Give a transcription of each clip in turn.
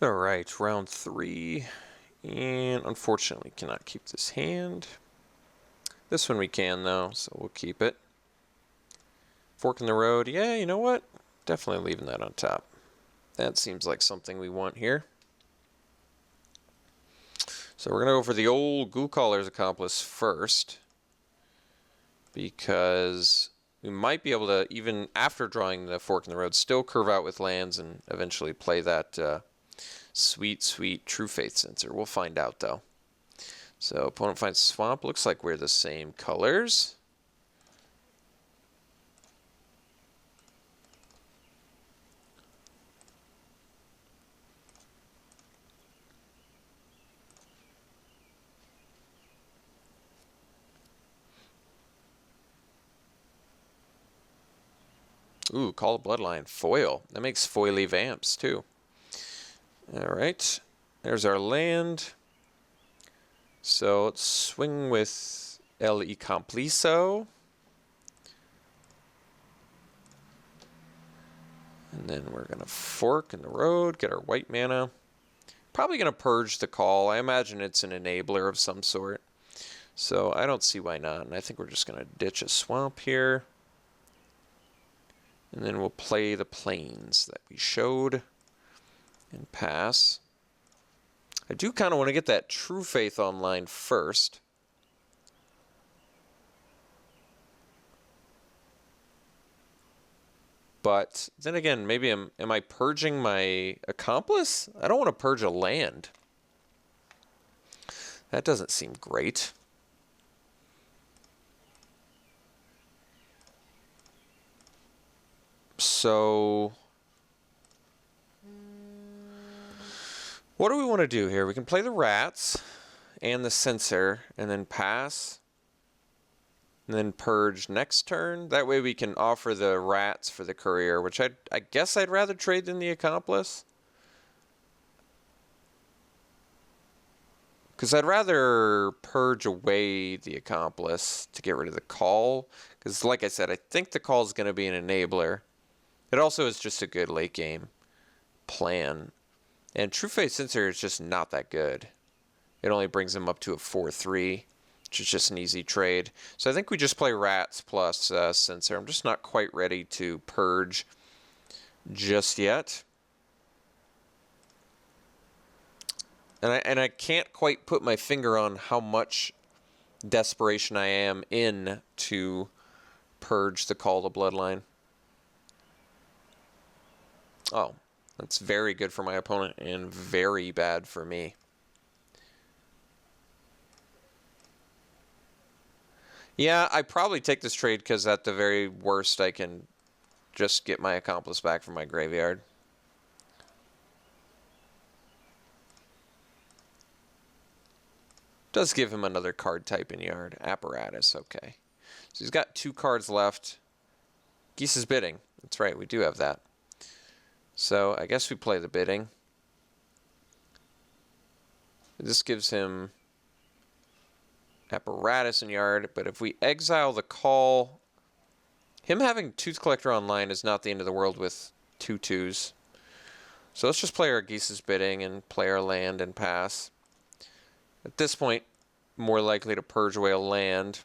All right, round 3. And unfortunately cannot keep this hand. This one we can though, so we'll keep it. Fork in the road. Yeah, you know what? Definitely leaving that on top. That seems like something we want here. So we're going to go for the old Ghoul Caller's Accomplice first, because we might be able to, even after drawing the Fork in the Road, still curve out with lands and eventually play that sweet, sweet True Faith Sensor. We'll find out, though. So opponent finds Swamp. Looks like we're the same colors. Ooh, Call of Bloodline. Foil. That makes foily vamps, too. Alright. There's our land. So let's swing with El Compliso. And then we're going to fork in the road, get our white mana. Probably going to purge the call. I imagine it's an enabler of some sort. So I don't see why not. And I think we're just going to ditch a swamp here. And then we'll play the plains that we showed and pass. I do kind of want to get that True Faith online first. But then again, maybe am I purging my accomplice? I don't want to purge a land. That doesn't seem great. So what do we want to do here? We can play the rats and the sensor and then pass. And then purge next turn. That way we can offer the rats for the courier, which I guess I'd rather trade than the accomplice. Because I'd rather purge away the accomplice to get rid of the call. Because like I said, I think the call is going to be an enabler. It also is just a good late game plan. And True Faith Sensor is just not that good. It only brings him up to a 4-3. Which is just an easy trade. So I think we just play rats plus sensor. I'm just not quite ready to purge just yet. And I can't quite put my finger on how much desperation I am in to purge the Call to Bloodline. Oh, that's very good for my opponent and very bad for me. Yeah, I probably take this trade because at the very worst I can just get my accomplice back from my graveyard. Does give him another card type in yard. Apparatus, okay. So he's got 2 cards left. Geese's Bidding. That's right, we do have that. So I guess we play the Bidding. This gives him Apparatus in yard, but if we exile the call, him having Tooth Collector online is not the end of the world with 2 2s. So let's just play our Geese's Bidding and play our land and pass. At this point, more likely to purge away a land.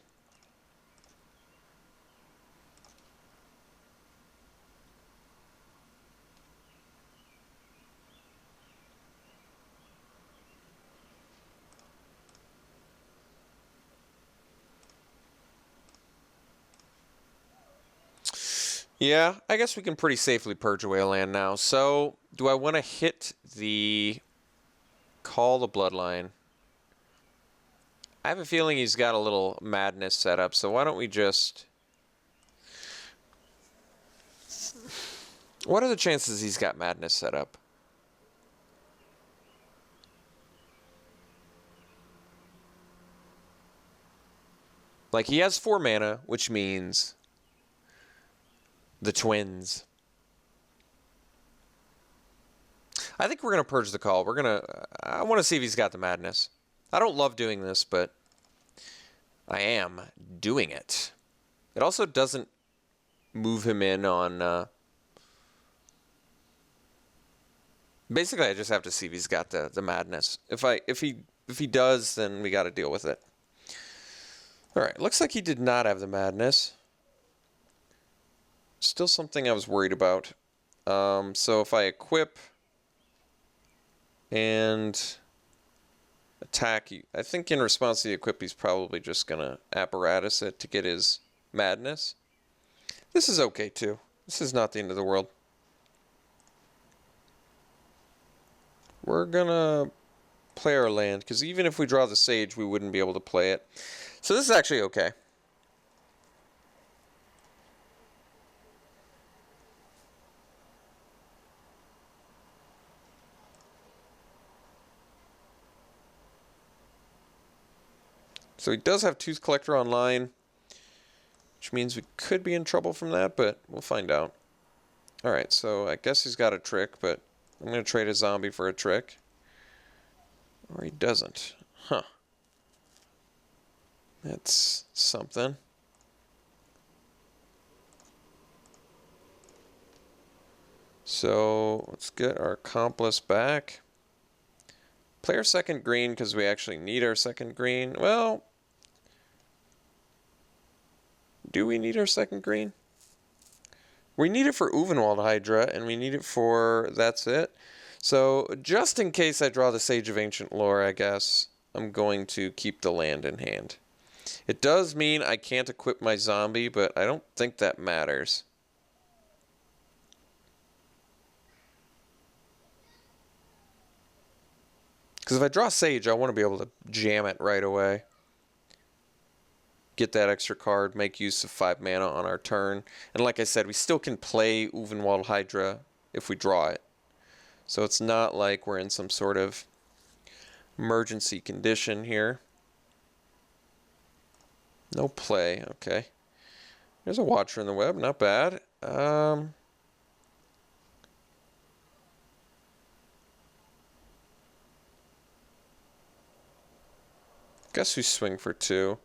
Yeah, I guess we can pretty safely purge away a land now. So, do I want to hit the Call the Bloodline? I have a feeling he's got a little madness set up, so why don't we just... What are the chances he's got madness set up? Like, he has 4 mana, which means the twins. I think we're going to purge the call. I want to see if he's got the madness. I don't love doing this, but I am doing it. It also doesn't move him in on Basically, I just have to see if he's got the madness. If he does, then we got to deal with it. All right, looks like he did not have the madness. Still something I was worried about. So if I equip and attack, I think in response to the equip, he's probably just gonna apparatus it to get his madness. This is okay too. This is not the end of the world. We're gonna play our land, because even if we draw the Sage, we wouldn't be able to play it. So this is actually okay. So he does have Tooth Collector online, which means we could be in trouble from that, but we'll find out. Alright, so I guess he's got a trick, but I'm going to trade a zombie for a trick. Or he doesn't. Huh. That's something. So let's get our accomplice back. Play our second green because we actually need our second green. Well, do we need our second green? We need it for Uvenwald Hydra, and we need it for... that's it. So, just in case I draw the Sage of Ancient Lore, I guess, I'm going to keep the land in hand. It does mean I can't equip my zombie, but I don't think that matters. Because if I draw Sage, I want to be able to jam it right away. Get that extra card, make use of 5 mana on our turn. And like I said, we still can play Uvenwald Hydra if we draw it. So it's not like we're in some sort of emergency condition here. No play, okay. There's a Watcher in the Web, not bad. Guess we swing for 2.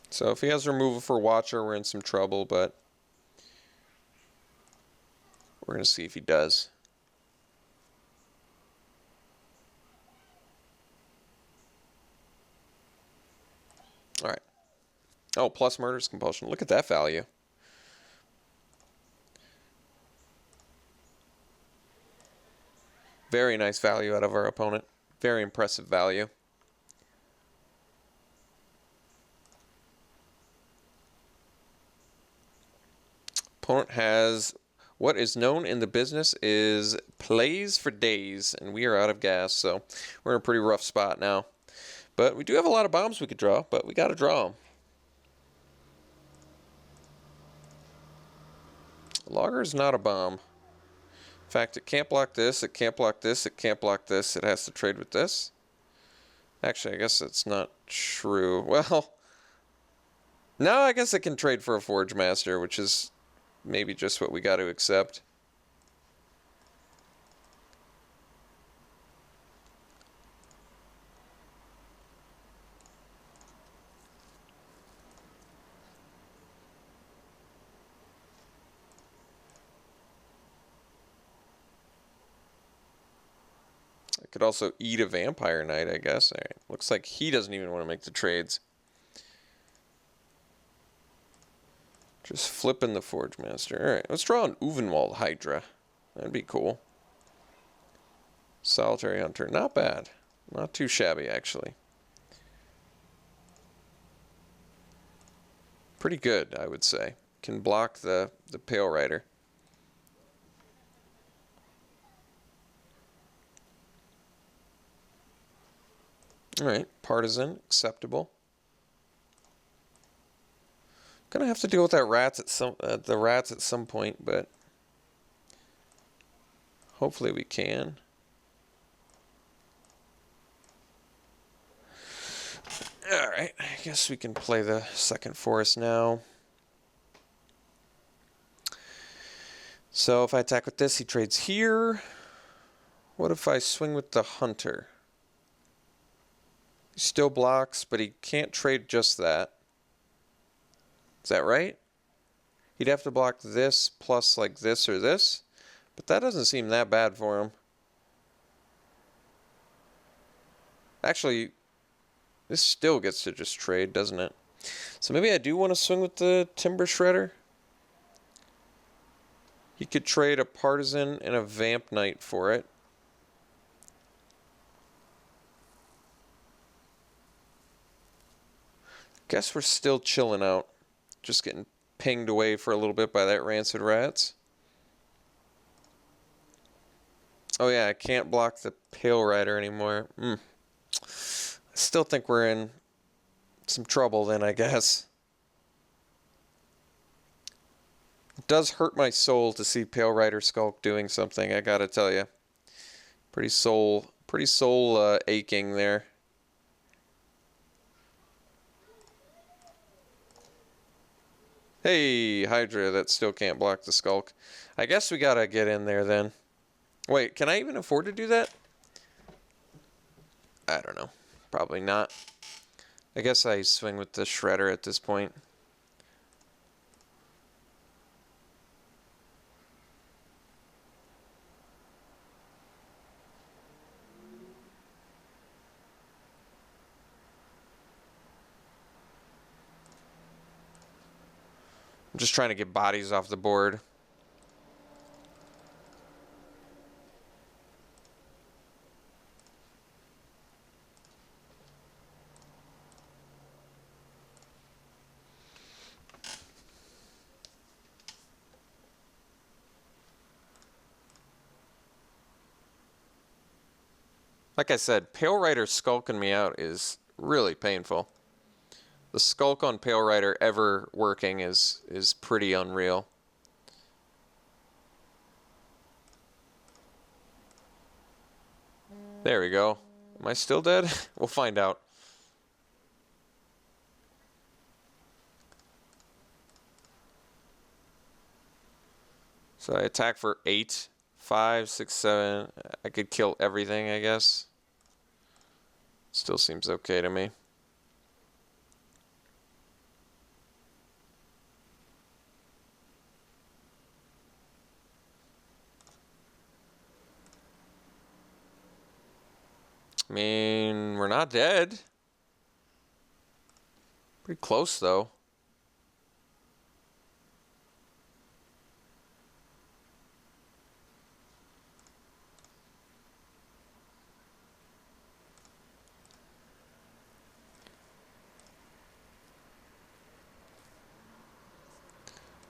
So if he has removal for Watcher, we're in some trouble, but we're going to see if he does. Alright. Oh, plus Murderous Compulsion. Look at that value. Very nice value out of our opponent. Very impressive value. Opponent has what is known in the business is plays for days, and we are out of gas, so we're in a pretty rough spot now. But we do have a lot of bombs we could draw, but we got to draw them. Logger is not a bomb. In fact, it can't block this, it can't block this, it can't block this. It has to trade with this. Actually, I guess that's not true. Well, no, I guess it can trade for a Forge Master, which is maybe just what we got to accept. I could also eat a Vampire Knight, I guess. All right. Looks like he doesn't even want to make the trades. Just flipping the Forge Master. Alright, let's draw an Uvenwald Hydra. That'd be cool. Solitary Hunter. Not bad. Not too shabby, actually. Pretty good, I would say. Can block the Pale Rider. Alright, Partisan. Acceptable. Gonna have to deal with that the rats at some point, but hopefully we can. Alright, I guess we can play the second forest now. So if I attack with this, he trades here. What if I swing with the hunter? He still blocks, but he can't trade just that. Is that right? He'd have to block this plus like this or this, but that doesn't seem that bad for him. Actually, this still gets to just trade, doesn't it? So maybe I do want to swing with the Timber Shredder. He could trade a Partisan and a Vamp Knight for it. Guess we're still chilling out. Just getting pinged away for a little bit by that Rancid Rats. Oh yeah, I can't block the Pale Rider anymore. I still think we're in some trouble then, I guess. It does hurt my soul to see Pale Rider Skulk doing something, I gotta tell you. Pretty soul aching there. Hey, Hydra, that still can't block the Skulk. I guess we gotta get in there then. Wait, can I even afford to do that? I don't know. Probably not. I guess I swing with the Shredder at this point. I'm just trying to get bodies off the board. Like I said, Pale Rider skulking me out is really painful. The skulk on Pale Rider ever working is pretty unreal. There we go. Am I still dead? We'll find out. So I attack for 8, 5, 6, 7. I could kill everything, I guess. Still seems okay to me. I mean, we're not dead. Pretty close, though.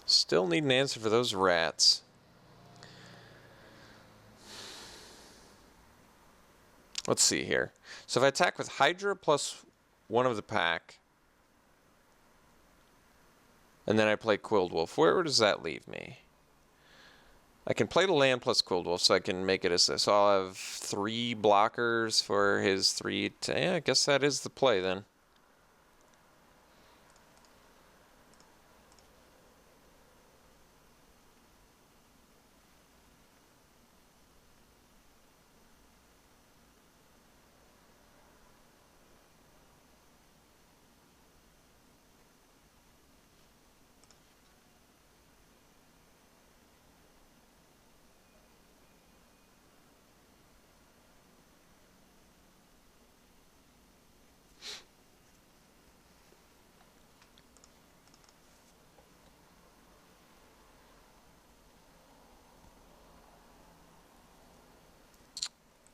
Still need an answer for those rats. Let's see here. So if I attack with Hydra plus one of the pack, and then I play Quilled Wolf, where does that leave me? I can play the land plus Quilled Wolf, so I can make it a... So I'll have 3 blockers for his 3... Yeah, I guess that is the play then.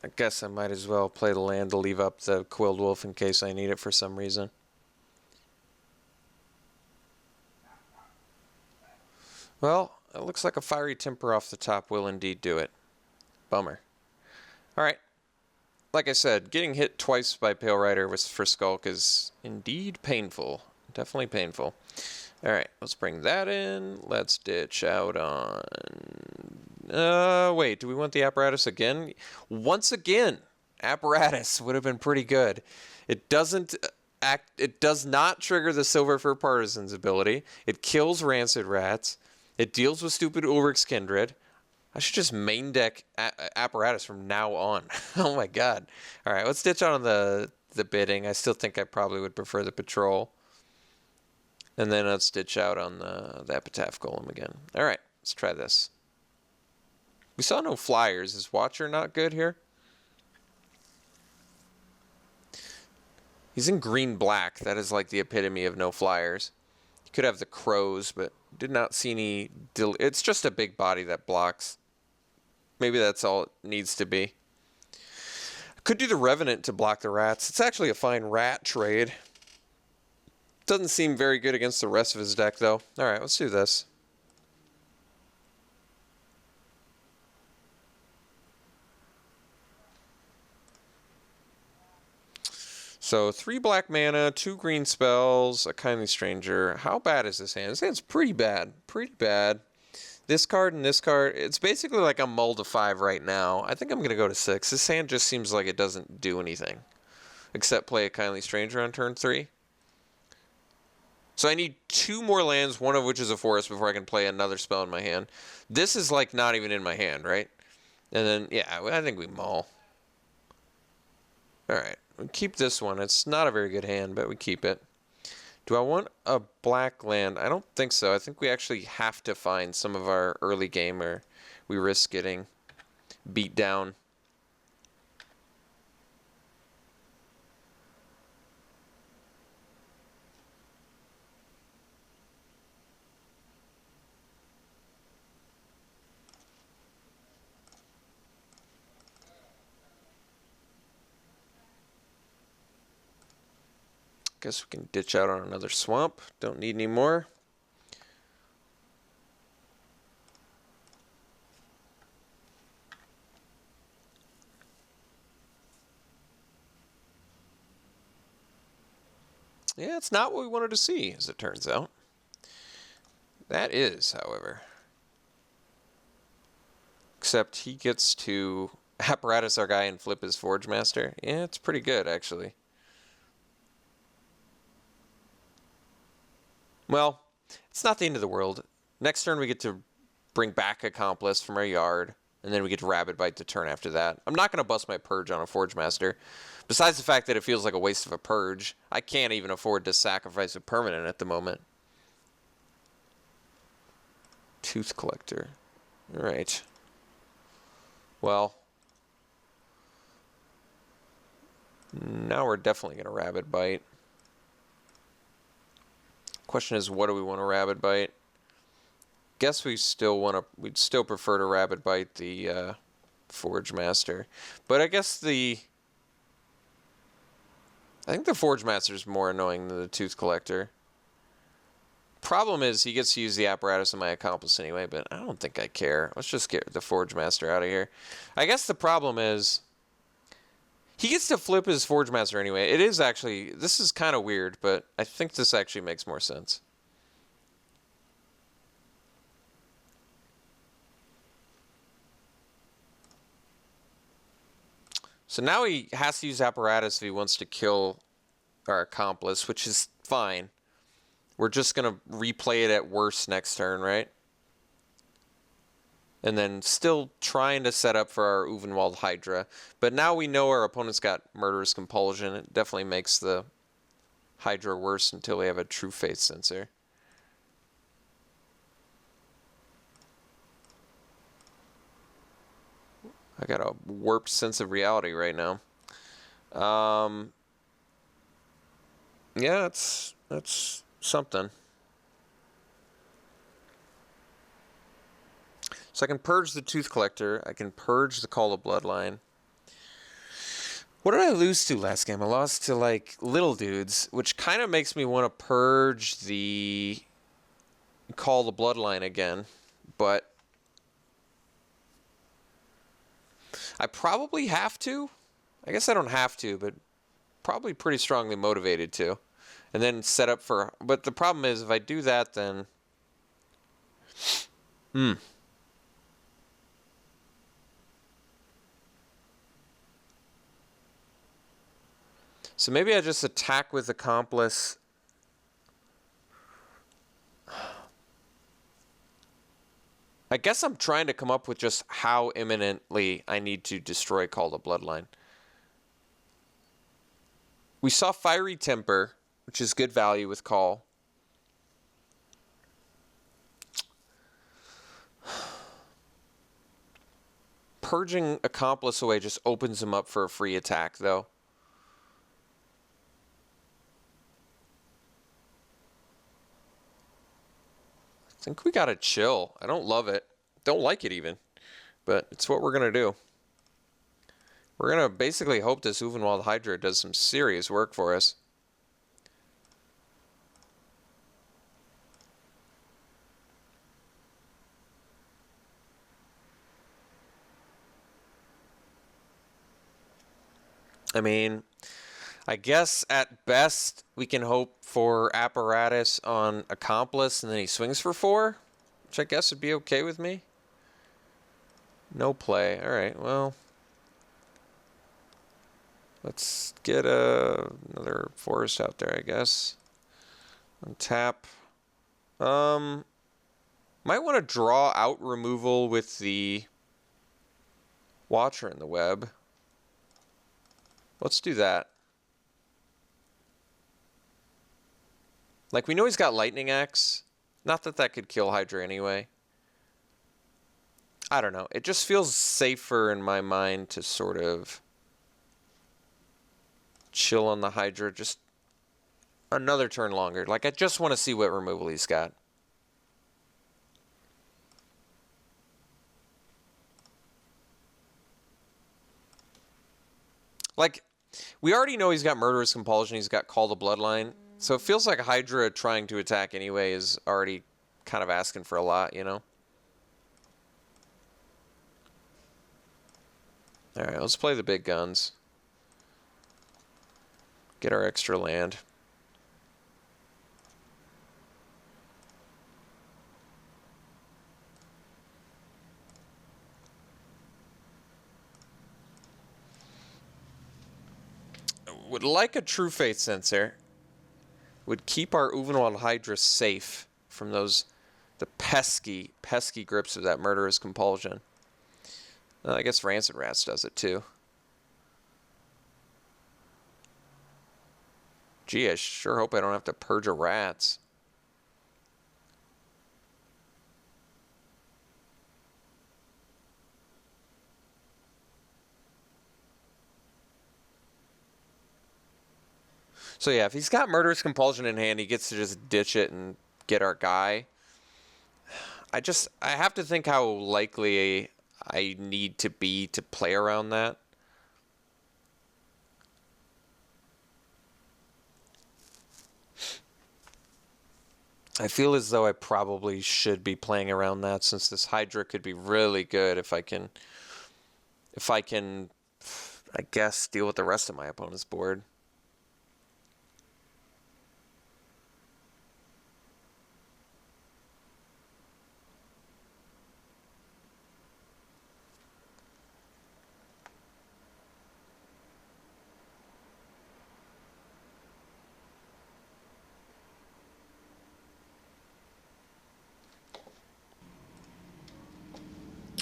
I guess I might as well play the land to leave up the Quilled Wolf in case I need it for some reason. Well, it looks like a Fiery Temper off the top will indeed do it. Bummer. Alright. Like I said, getting hit twice by Pale Rider for Skulk is indeed painful. Definitely painful. Alright, let's bring that in. Let's ditch out on... wait, do we want the Apparatus again? Once again, Apparatus would have been pretty good. It doesn't act... It does not trigger the Silver Fur Partisan's ability. It kills Rancid Rats. It deals with stupid Ulrich's Kindred. I should just main deck Apparatus from now on. Oh my god. Alright, let's ditch out on the the bidding. I still think I probably would prefer the patrol. And then let's ditch out on the Epitaph Golem again. All right, let's try this. We saw no flyers. Is Watcher not good here? He's in green-black. That is like the epitome of no flyers. You could have the crows, but did not see any... It's just a big body that blocks. Maybe that's all it needs to be. I could do the Revenant to block the rats. It's actually a fine rat trade. Doesn't seem very good against the rest of his deck, though. All right, let's do this. So 3 black mana, 2 green spells, a Kindly Stranger. How bad is this hand? This hand's pretty bad. Pretty bad. This card and this card, it's basically like I'm mull to 5 right now. I think I'm going to go to 6. This hand just seems like it doesn't do anything. Except play a Kindly Stranger on turn 3. So I need 2 more lands, one of which is a forest, before I can play another spell in my hand. This is like not even in my hand, right? And then, yeah, I think we mull. Alright. We keep this one. It's not a very good hand, but we keep it. Do I want a black land? I don't think so. I think we actually have to find some of our early game or we risk getting beat down. Guess we can ditch out on another swamp. Don't need any more. Yeah, it's not what we wanted to see, as it turns out. That is, however. Except he gets to apparatus our guy and flip his Forge Master. Yeah, it's pretty good, actually. Well, it's not the end of the world. Next turn we get to bring back Accomplice from our yard, and then we get to Rabid Bite the turn after that. I'm not going to bust my Purge on a Forge Master. Besides the fact that it feels like a waste of a Purge, I can't even afford to sacrifice a permanent at the moment. Tooth Collector. Alright. Well. Now we're definitely going to Rabid Bite. Question is, what do we want to Rabid Bite? Guess we still want to. We'd still prefer to Rabid Bite the Forge Master, but I guess I think the Forge Master is more annoying than the Tooth Collector. Problem is, he gets to use the apparatus of my Accomplice anyway, but I don't think I care. Let's just get the Forge Master out of here. I guess the problem is, he gets to flip his Forge Master anyway. It is actually, this is kind of weird, but I think this actually makes more sense. So now he has to use apparatus if he wants to kill our Accomplice, which is fine. We're just going to replay it at worst next turn, right? And then still trying to set up for our Uvenwald Hydra. But now we know our opponent's got Murderous Compulsion. It definitely makes the Hydra worse until we have a True Faith Sensor. I got a warped sense of reality right now. Yeah, that's something. So I can purge the Tooth Collector. I can purge the Call of Bloodline. What did I lose to last game? I lost to, like, little dudes, which kind of makes me want to purge the Call of Bloodline again. But I probably have to. I guess I don't have to, but probably pretty strongly motivated to. And then set up for... But the problem is, if I do that, then... So maybe I just attack with Accomplice. I guess I'm trying to come up with just how imminently I need to destroy Call the Bloodline. We saw Fiery Temper, which is good value with call. Purging Accomplice away just opens him up for a free attack, though. I think we gotta chill. I don't love it. Don't like it even. But it's what we're gonna do. We're gonna basically hope this Uvenwald Hydra does some serious work for us. I mean, I guess at best we can hope for Apparatus on Accomplice and then he swings for 4, which I guess would be okay with me. No play. Alright, well. Let's get another forest out there, I guess. Untap. Might want to draw out removal with the Watcher in the web. Let's do that. Like, we know he's got Lightning Axe. Not that that could kill Hydra anyway. I don't know. It just feels safer in my mind to sort of chill on the Hydra just another turn longer. Like, I just want to see what removal he's got. Like, we already know he's got Murderous Compulsion, he's got Call the Bloodline, so it feels like Hydra trying to attack anyway is already kind of asking for a lot, you know? Alright, let's play the big guns. Get our extra land. Would like a True Faith Sensor. Would keep our Uvenwald Hydra safe from those, the pesky, pesky grips of that Murderous Compulsion. I guess Rancid Rats does it too. Gee, I sure hope I don't have to purge a rats. So yeah, if he's got Murderous Compulsion in hand, he gets to just ditch it and get our guy. I have to think how likely I need to be to play around that. I feel as though I probably should be playing around that, since this Hydra could be really good if I can, I guess, deal with the rest of my opponent's board.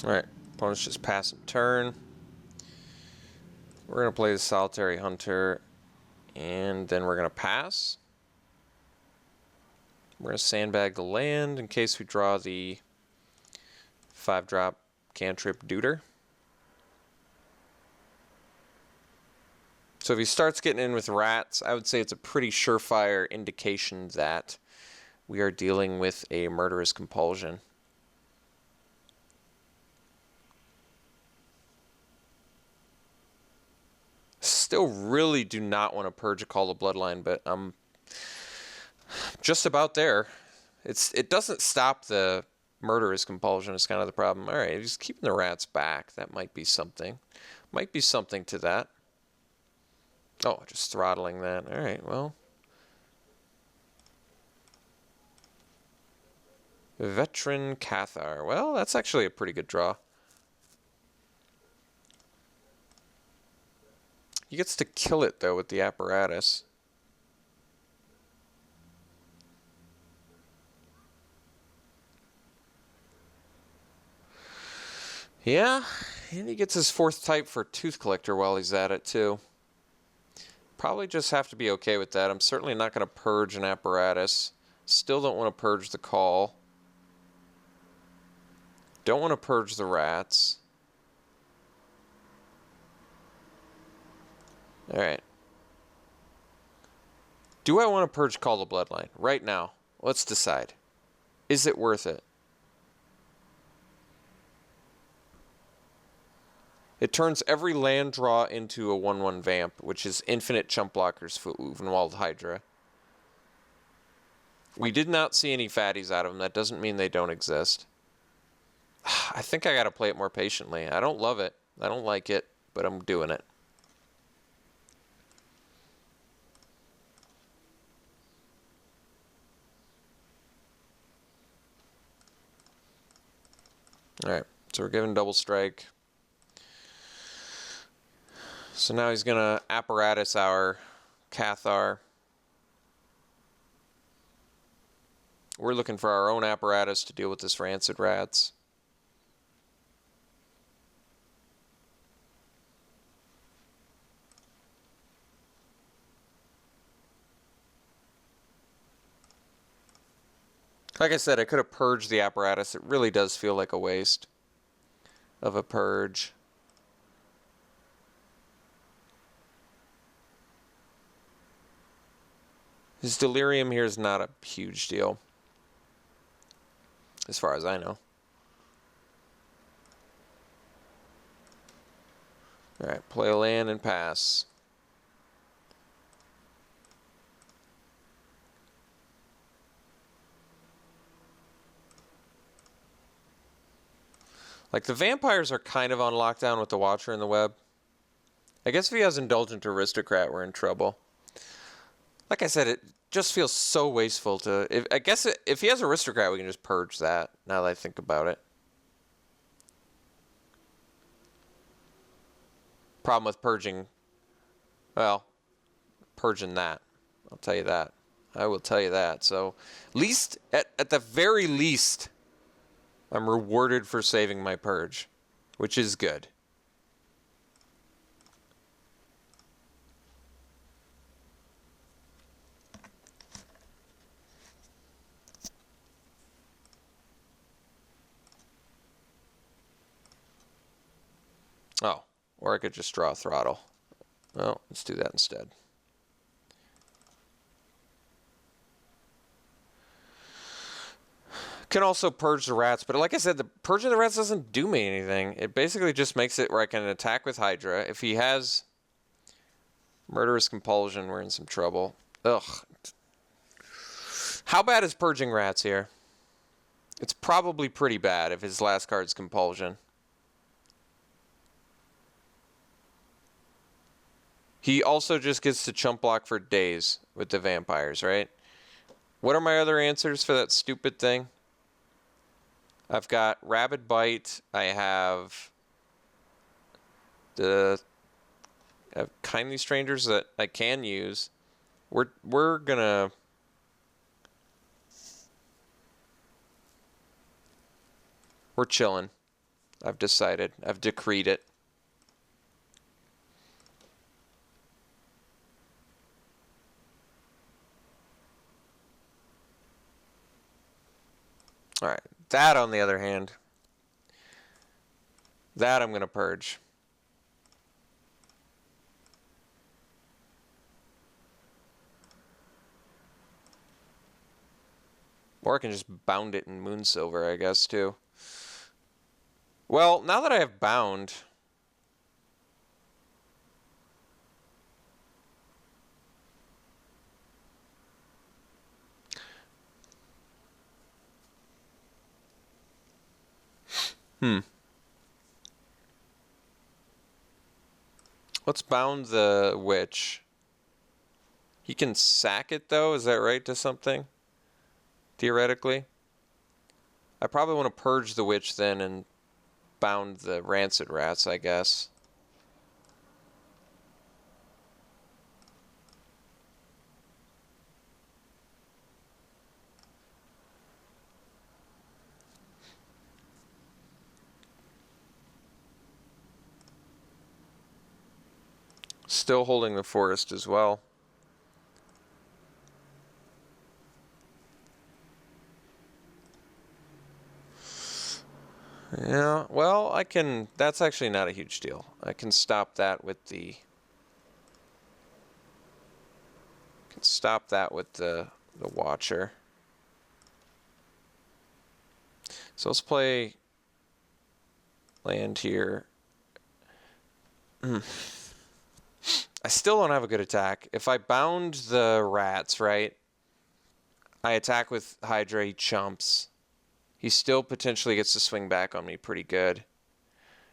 Alright, opponent's just passing turn. We're going to play the Solitary Hunter, and then we're going to pass. We're going to sandbag the land in case we draw the 5-drop cantrip Deuter. So if he starts getting in with rats, I would say it's a pretty surefire indication that we are dealing with a Murderous Compulsion. Still really do not want to purge a Call of Bloodline, but I'm just about there. It doesn't stop the Murderous Compulsion is kind of the problem. All right, just keeping the rats back. That might be something. Might be something to that. Oh, just throttling that. All right, well. Veteran Cathar. Well, that's actually a pretty good draw. He gets to kill it, though, with the apparatus. Yeah, and he gets his 4th type for Tooth Collector while he's at it, too. Probably just have to be okay with that. I'm certainly not going to purge an apparatus. Still don't want to purge the call. Don't want to purge the rats. Alright. Do I want to purge Call the Bloodline? Right now. Let's decide. Is it worth it? It turns every land draw into a 1/1 vamp, which is infinite chump blockers for Uvenwald Hydra. We did not see any fatties out of them. That doesn't mean they don't exist. I think I gotta play it more patiently. I don't love it. I don't like it, but I'm doing it. Alright, so we're giving double strike. So now he's gonna apparatus our Cathar. We're looking for our own apparatus to deal with this Rancid Rats. Like I said, I could have purged the apparatus. It really does feel like a waste of a purge. His delirium here is not a huge deal, as far as I know. Alright, play a land and pass. Like, the vampires are kind of on lockdown with the Watcher in the Web. I guess if he has Indulgent Aristocrat, we're in trouble. Like I said, it just feels so wasteful to... I guess if he has Aristocrat, we can just purge that, now that I think about it. Problem with purging... Well, purging that. I'll tell you that. I will tell you that. So, at the very least... I'm rewarded for saving my purge, which is good. Oh, or I could just draw a throttle. Well, let's do that instead. Can also purge the rats, but like I said, the purging the rats doesn't do me anything. It basically just makes it where I can attack with Hydra. If he has Murderous Compulsion, we're in some trouble. Ugh. How bad is purging rats here? It's probably pretty bad if his last card's Compulsion. He also just gets to chump block for days with the vampires, right? What are my other answers for that stupid thing? I've got Rabid Bite. I have Kindly Strangers that I can use. We're gonna... We're chilling. I've decided. I've decreed it. Alright. That, on the other hand, that I'm going to purge. Or I can just bound it in Moonsilver, I guess, too. Well, now that I have bound... Let's bound the witch. He can sack it, though? Is that right, to something? Theoretically? I probably want to purge the witch, then, and bound the rancid rats, I guess. Still holding the forest as well. Yeah, well, I can... That's actually not a huge deal. I can stop that with the... Can stop that with the Watcher. So let's play land here. I still don't have a good attack. If I bound the rats, right? I attack with Hydra, he chumps. He still potentially gets to swing back on me pretty good.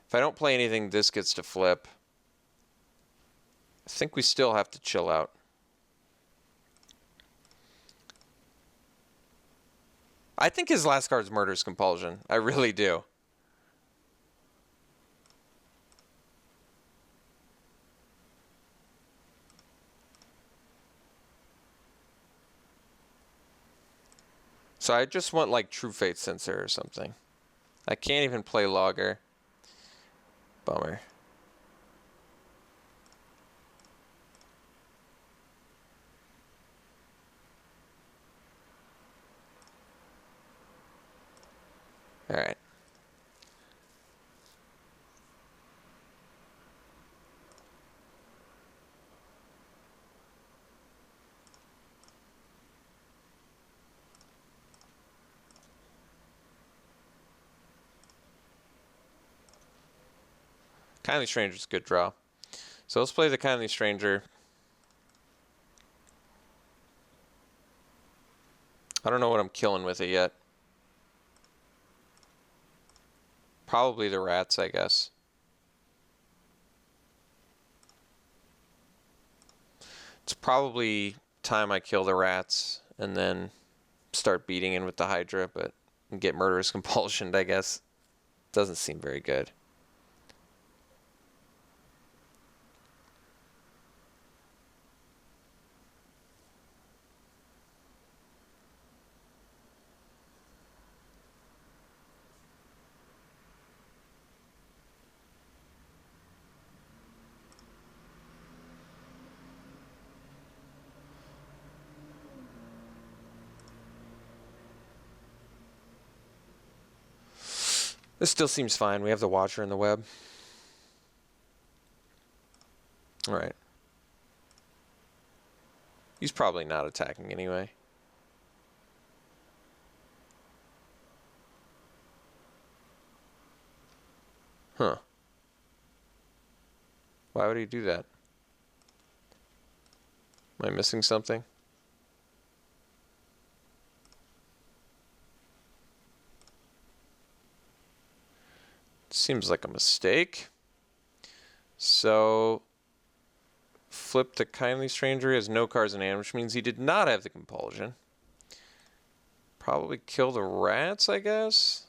If I don't play anything, this gets to flip. I think we still have to chill out. I think his last card's Murder's Compulsion. I really do. So I just want like True Fate Sensor or something. I can't even play Logger. Bummer. All right. Kindly Stranger's a good draw. So let's play the Kindly Stranger. I don't know what I'm killing with it yet. Probably the rats, I guess. It's probably time I kill the rats and then start beating in with the Hydra, but get Murderous Compulsion, I guess. Doesn't seem very good. This still seems fine. We have the Watcher in the web. All right. He's probably not attacking anyway. Huh. Why would he do that? Am I missing something? Seems like a mistake. So, flip the Kindly Stranger. He has no cards in hand, which means he did not have the Compulsion. Probably kill the rats, I guess?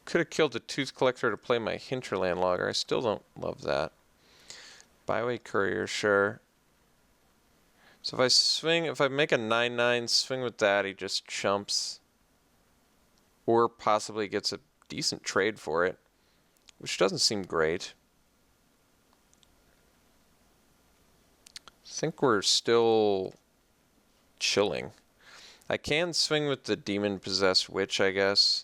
Could have killed the Tooth Collector to play my Hinterland Logger. I still don't love that. Byway Courier, sure. So if I swing, if I make a 9/9, swing with that, he just chumps. Or possibly gets a decent trade for it, which doesn't seem great. I think we're still chilling. I can swing with the Demon Possessed Witch, I guess.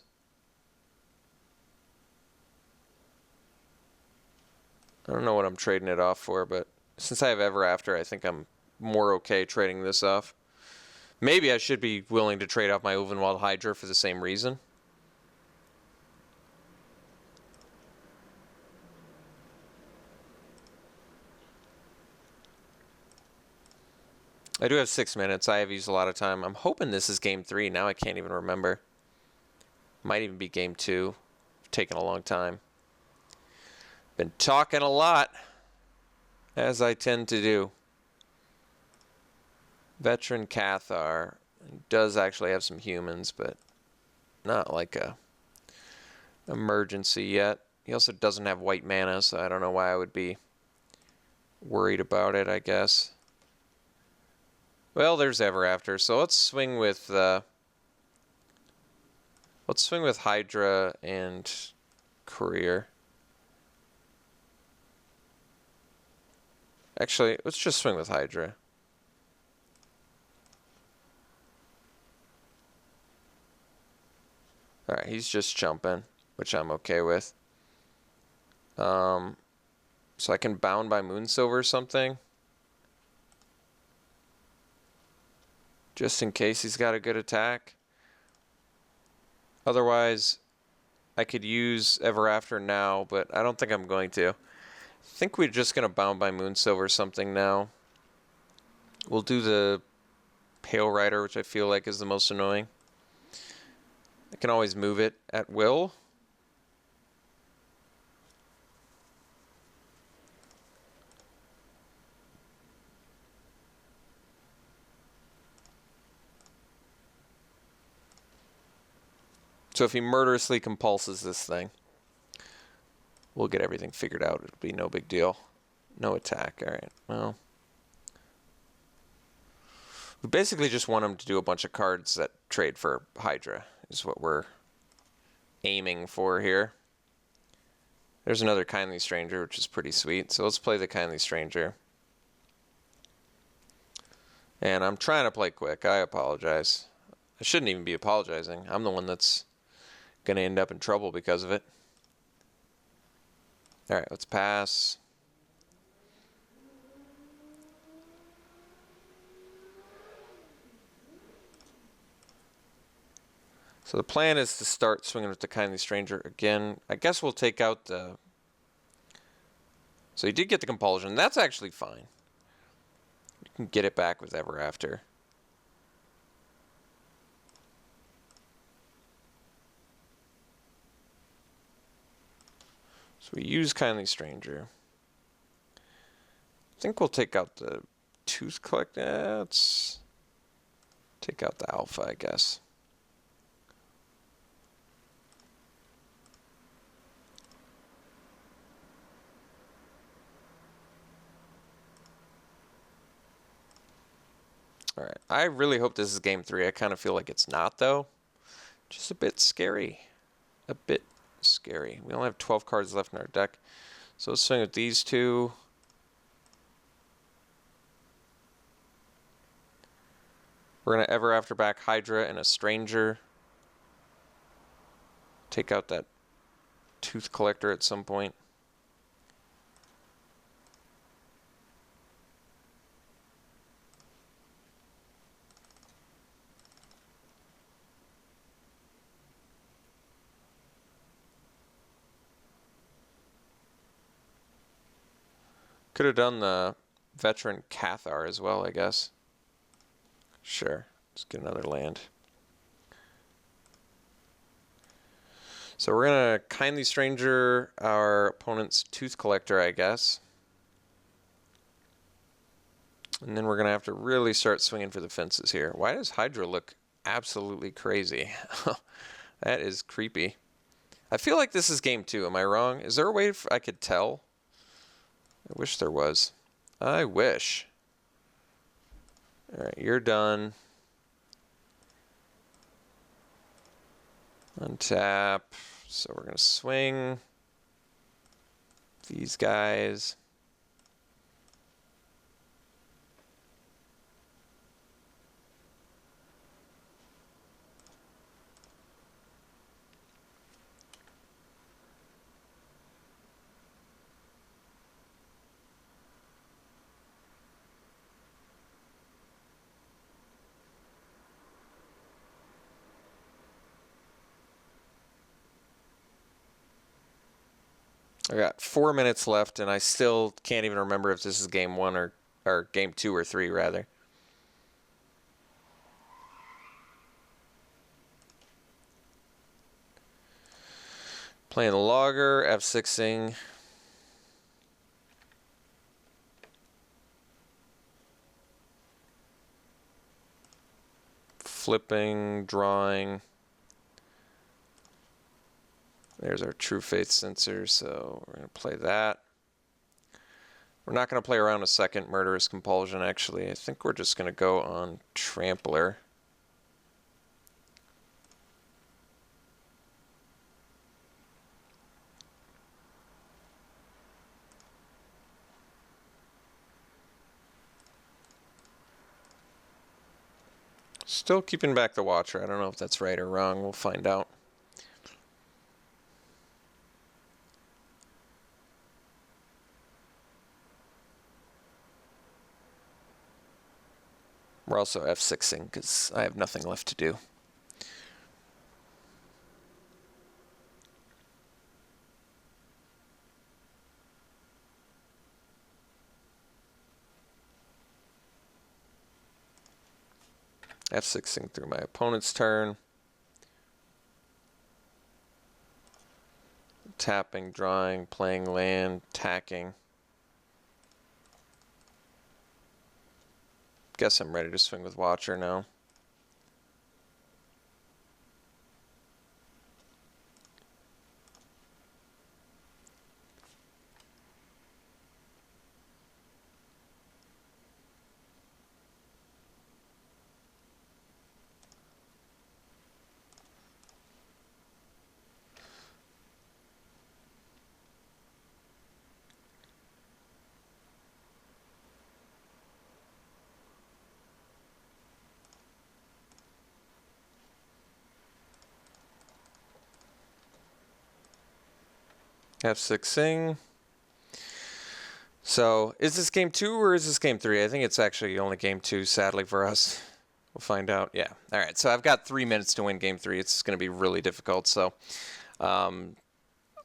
I don't know what I'm trading it off for, but since I have Ever After, I think I'm more okay trading this off. Maybe I should be willing to trade off my Ulvenwald Hydra for the same reason. I do have 6 minutes. I have used a lot of time. I'm hoping this is game 3. Now I can't even remember. Might even be game 2. Taking a long time. Been talking a lot, as I tend to do. Veteran Cathar does actually have some humans, but not like a emergency yet. He also doesn't have white mana, so I don't know why I would be worried about it, I guess. Well, there's Ever After, so let's swing with Hydra and Courier. Actually, let's just swing with Hydra. Alright, he's just jumping, which I'm okay with. So I can Bound by Moonsilver or something. Just in case he's got a good attack. Otherwise, I could use Ever After now, but I don't think I'm going to. I think we're just going to Bound by Moonsilver or something now. We'll do the Pale Rider, which I feel like is the most annoying. I can always move it at will. So if he murderously compulses this thing, we'll get everything figured out. It'll be no big deal. No attack. All right. Well, we basically just want him to do a bunch of cards that trade for Hydra, is what we're aiming for here. There's another Kindly Stranger, which is pretty sweet. So let's play the Kindly Stranger. And I'm trying to play quick. I apologize. I shouldn't even be apologizing. I'm the one that's going to end up in trouble because of it. Alright, let's pass. So the plan is to start swinging with the Kindly Stranger again. I guess we'll take out the... So he did get the Compulsion. That's actually fine. You can get it back with Ever After. So we use Kindly Stranger. I think we'll take out the Tooth Collector. Let's take out the Alpha, I guess. Alright, I really hope this is game 3. I kind of feel like it's not, though. Just a bit scary. A bit scary. We only have 12 cards left in our deck. So let's swing with these two. We're going to Ever After back Hydra and a Stranger. Take out that Tooth Collector at some point. Could have done the Veteran Cathar as well, I guess. Sure. Let's get another land. So we're going to Kindly Stranger our opponent's Tooth Collector, I guess. And then we're going to have to really start swinging for the fences here. Why does Hydra look absolutely crazy? That is creepy. I feel like this is game 2. Am I wrong? Is there a way I could tell? I wish there was. I wish. Alright, you're done. Untap. So we're going to swing these guys. I got 4 minutes left, and I still can't even remember if this is game 1 or game 2 or 3, rather. Playing the Logger, F6ing. Flipping, drawing. There's our True Faith sensor, so we're going to play that. We're not going to play around a second Murderous Compulsion, actually. I think we're just going to go on Trampler. Still keeping back the Watcher. I don't know if that's right or wrong. We'll find out. We're also F6ing because I have nothing left to do. F6ing through my opponent's turn. Tapping, drawing, playing land, attacking. Guess I'm ready to swing with Watcher now. F6ing. So, is this game 2 or is this game 3? I think it's actually only game 2, sadly for us. We'll find out. Yeah. All right. So, I've got 3 minutes to win game 3. It's going to be really difficult. So, I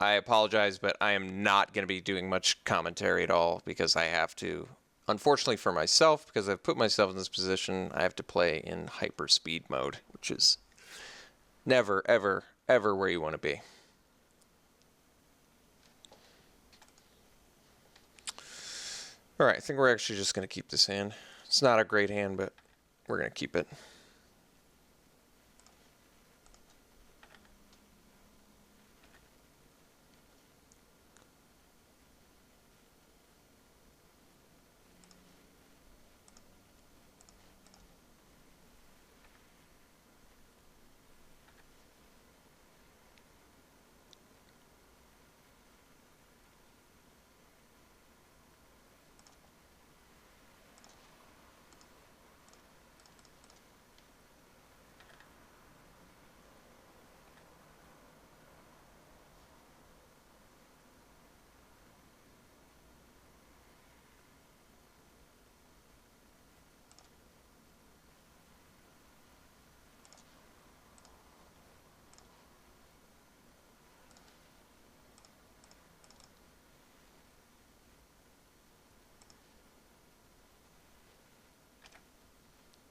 apologize, but I am not going to be doing much commentary at all because I have to, unfortunately for myself, because I've put myself in this position, I have to play in hyperspeed mode, which is never, ever, ever where you want to be. All right, I think we're actually just going to keep this hand. It's not a great hand, but we're going to keep it.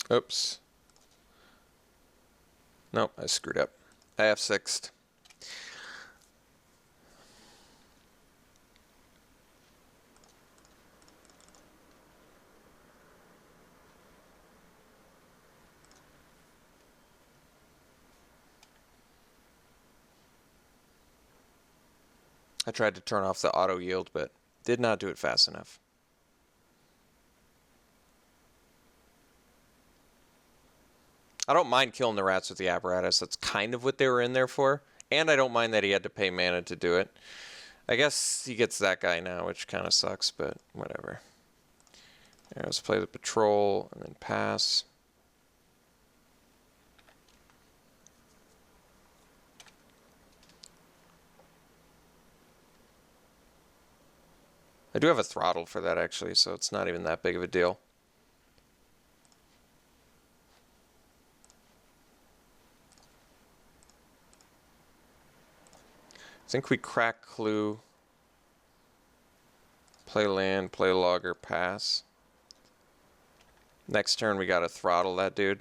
Oops. Nope, I screwed up. I F6'd. I tried to turn off the auto yield, but did not do it fast enough. I don't mind killing the rats with the apparatus. That's kind of what they were in there for. And I don't mind that he had to pay mana to do it. I guess he gets that guy now, which kind of sucks, but whatever. Right, let's play the patrol and then pass. I do have a throttle for that, actually, so it's not even that big of a deal. I think we crack Clue, play land, play logger, pass. Next turn we gotta throttle that dude.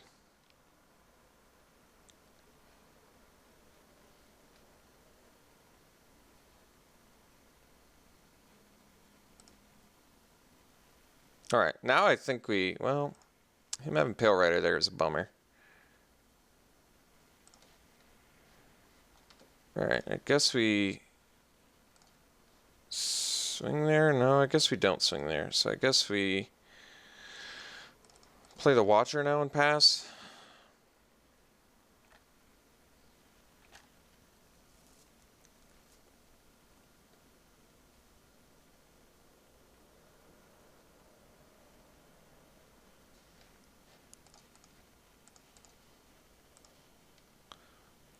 Alright, now I think we, well, him having Pale Rider there is a bummer. Alright, I guess we Swing there? No, I guess we don't swing there. So I guess we play the Watcher now and pass.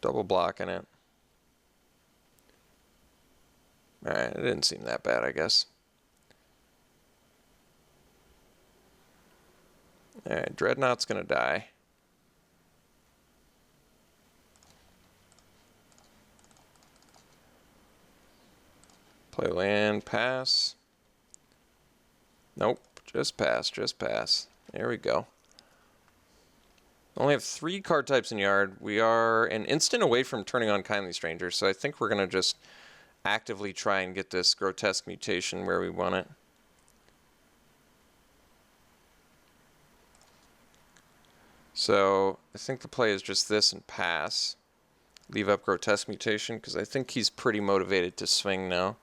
Double blocking it. Alright, it didn't seem that bad, I guess. Alright, Dreadnought's gonna die. Play land, pass. Nope, just pass, just pass. There we go. Only have 3 card types in yard. We are an instant away from turning on Kindly Stranger, so I think we're gonna just actively try and get this Grotesque Mutation where we want it. So I think the play is just this and pass. Leave up Grotesque Mutation, because I think he's pretty motivated to swing now.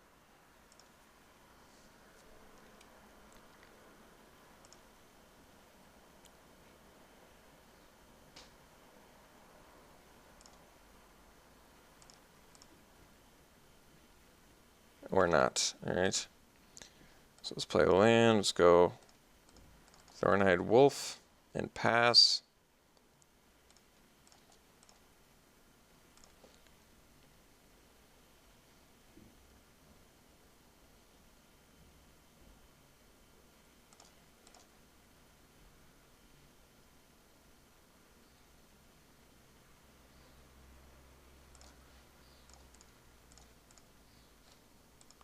Or not. Alright. So let's play the land. Let's go Thornhide Wolf and pass.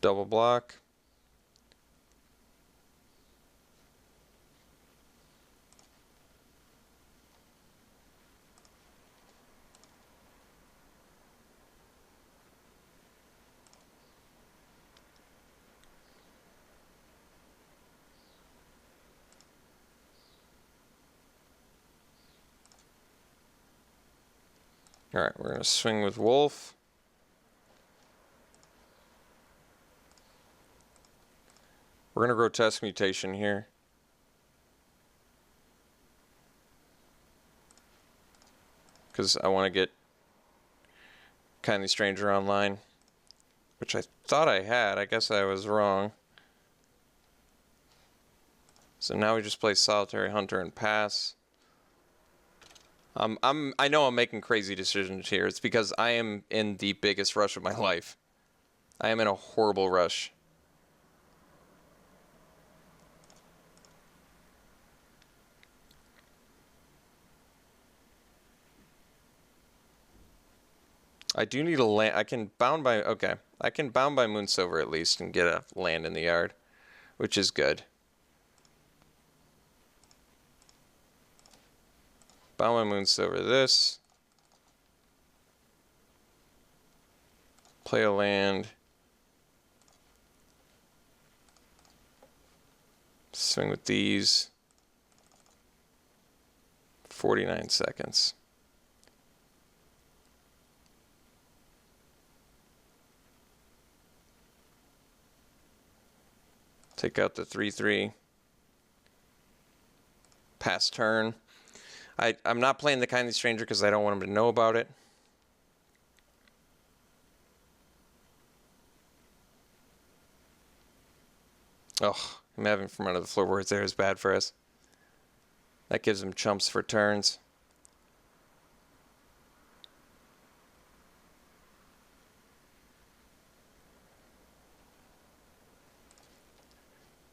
Double block. Alright, we're going to swing with Wolf. We're going to Grotesque Mutation here. Because I want to get Kindly Stranger online. Which I thought I had. I guess I was wrong. So now we just play Solitary Hunter and pass. I know I'm making crazy decisions here. It's because I am in the biggest rush of my life. I am in a horrible rush. I do need a land. I can bound by... Okay. I can bound by Moonsilver at least and get a land in the yard. Which is good. Bound by Moonsilver this. Play a land. Swing with these. 49 seconds. Take out the 3/3. Pass turn. I'm not playing the Kindly Stranger because I don't want him to know about it. Oh, him having from under the floorboards there is bad for us. That gives him chumps for turns.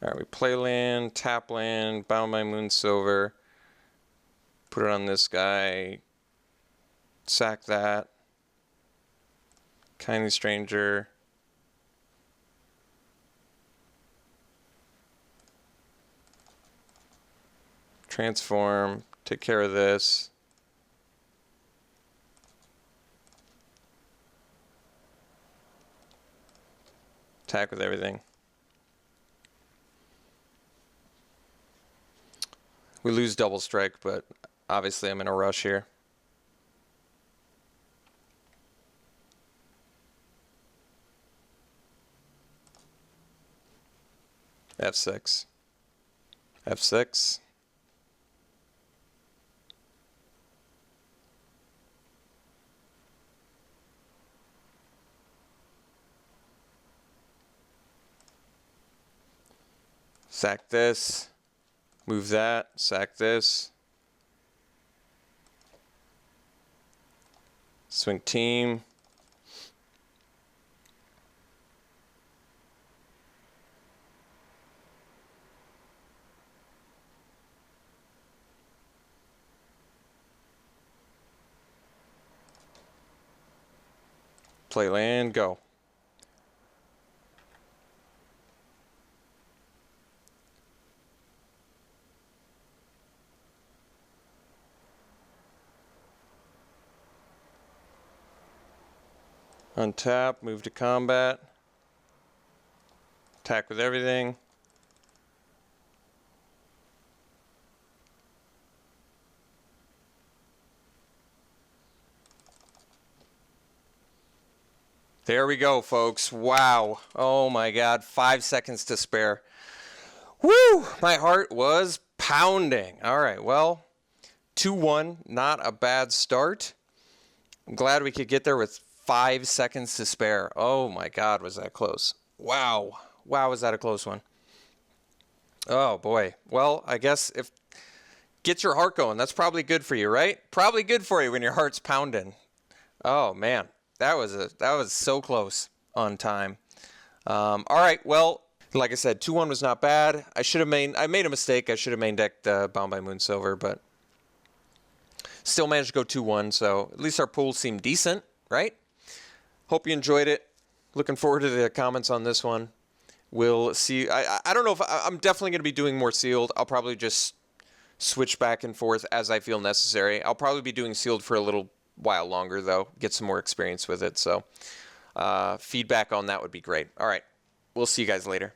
Alright, we play land, tap land, bound by Moonsilver. Put it on this guy. Sack that. Kindly Stranger. Transform. Take care of this. Attack with everything. We lose double strike, but obviously I'm in a rush here. F6. F6. Sack this. Move that. Sack this. Swing team. Play land, go. Untap, move to combat. Attack with everything. There we go, folks. Wow. Oh my God. 5 seconds to spare. Woo! My heart was pounding. All right. Well, 2-1. Not a bad start. I'm glad we could get there with 5 seconds to spare. Oh my God. Was that close? Wow. Wow. Was that a close one? Oh boy. Well, I guess if get your heart going, that's probably good for you, right? Probably good for you when your heart's pounding. Oh man. That was so close on time. All right, well, like I said, 2-1 was not bad. I made a mistake. I should have main decked Bound by Moonsilver, but still managed to go 2-1. So at least our pool seemed decent, right? Hope you enjoyed it. Looking forward to the comments on this one. We'll see. I don't know if I'm definitely going to be doing more sealed. I'll probably just switch back and forth as I feel necessary. I'll probably be doing sealed for a little while longer, though, get some more experience with it. So feedback on that would be great. All right, we'll see you guys later.